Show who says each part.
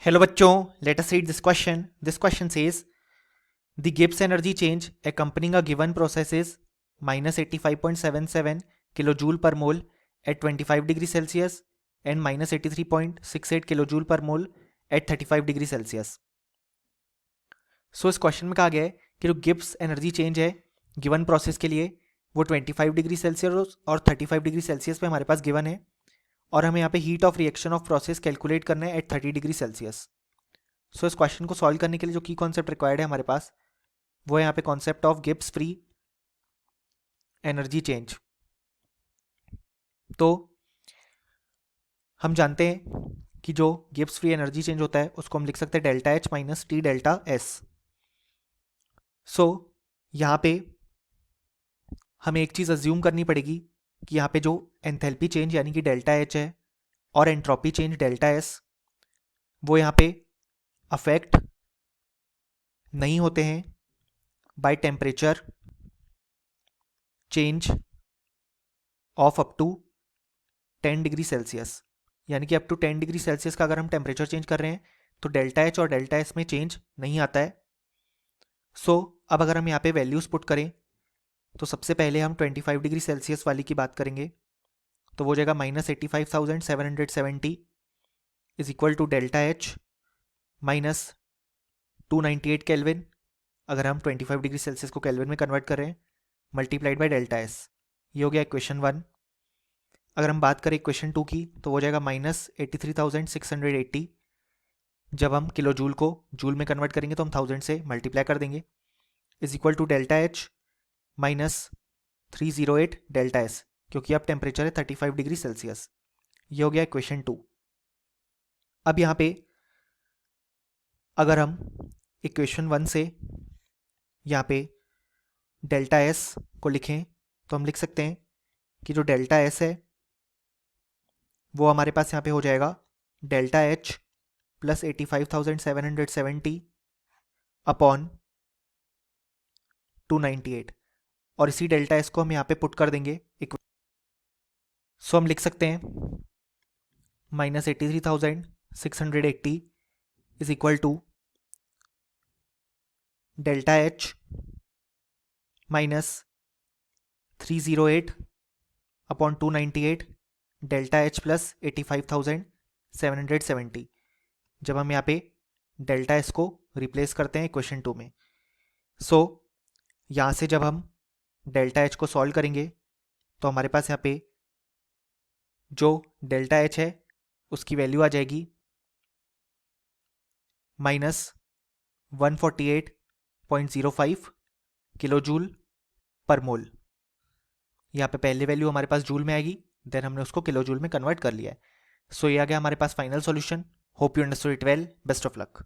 Speaker 1: Hello बच्चों, let us read this question. This question says the Gibbs energy change accompanying a given process is minus 85.77 kilojoule per mole at 25 degree Celsius and minus 83.68 kilojoule per mole at 35 degree Celsius. So इस question में कहा गया है कि जो Gibbs energy change है given process के लिए वो 25 डिग्री सेल्सियस और 35 डिग्री सेल्सियस पे हमारे पास गिवन है और हमें यहाँ पे heat of reaction of process calculate करना है एट 30 डिग्री सेल्सियस. सो इस क्वेश्चन को सॉल्व करने के लिए जो की कॉन्सेप्ट रिक्वायर्ड है हमारे पास वो है यहाँ पे concept of Gibbs free energy change. तो हम जानते हैं कि जो गिब्स फ्री एनर्जी चेंज होता है उसको हम लिख सकते हैं delta H minus T delta S. So यहाँ पे हमें एक चीज़ अज्यूम करनी पड़ेगी कि यहाँ पे जो एंथैल्पी चेंज यानी कि डेल्टा एच है और एंट्रोपी चेंज डेल्टा एस वो यहाँ पे अफेक्ट नहीं होते हैं by temperature change of up to 10 degree Celsius. यानी कि अप टू 10 डिग्री सेल्सियस का अगर हम टेम्परेचर चेंज कर रहे हैं तो डेल्टा एच और डेल्टा एस में चेंज नहीं आता है. सो अब अगर हम यहाँ पे वैल्यूज पुट करें तो सबसे पहले हम 25 डिग्री सेल्सियस वाली की बात करेंगे तो वो जाएगा minus 85,770 is equal to delta H minus 298 kelvin. अगर हम 25 डिग्री सेल्सियस को केल्विन में कन्वर्ट करें मल्टीप्लाइड बाय डेल्टा एस. ये हो गया इक्वेशन 1. अगर हम बात करें इक्वेशन 2 की तो वो जाएगा माइनस 83,680. जब हम किलो जूल को जूल में कन्वर्ट करेंगे तो हम 1000 से मल्टीप्लाई कर देंगे is equal to delta H minus 308 delta S क्योंकि अब टेम्परेचर है 35 डिग्री सेल्सियस. ये हो गया इक्वेशन 2. अब यहाँ पे अगर हम इक्वेशन 1 से यहाँ पे डेल्टा एस को लिखें तो हम लिख सकते हैं कि जो डेल्टा एस है वो हमारे पास यहाँ पे हो जाएगा डेल्टा एच प्लस 85,770 अपॉन 298 और इसी डेल्टा एस को हम यहाँ पे पुट कर देंगे. सो हम लिख सकते हैं minus 83,680 is equal to delta H minus 308 upon 298 delta H plus 85,770. जब हम यहाँ पे डेल्टा एस को रिप्लेस करते हैं इक्वेशन 2 में सो यहाँ से जब हम डेल्टा एच को सॉल्व करेंगे तो हमारे पास यहाँ पे जो डेल्टा एच है उसकी वैल्यू आ जाएगी माइनस 148.05 किलो जूल पर मोल. यहाँ पे पहले वैल्यू हमारे पास जूल में आएगी देन हमने उसको किलो जूल में कन्वर्ट कर लिया है. सो ये आ गया हमारे पास final solution. Hope you understood it well. Best of luck.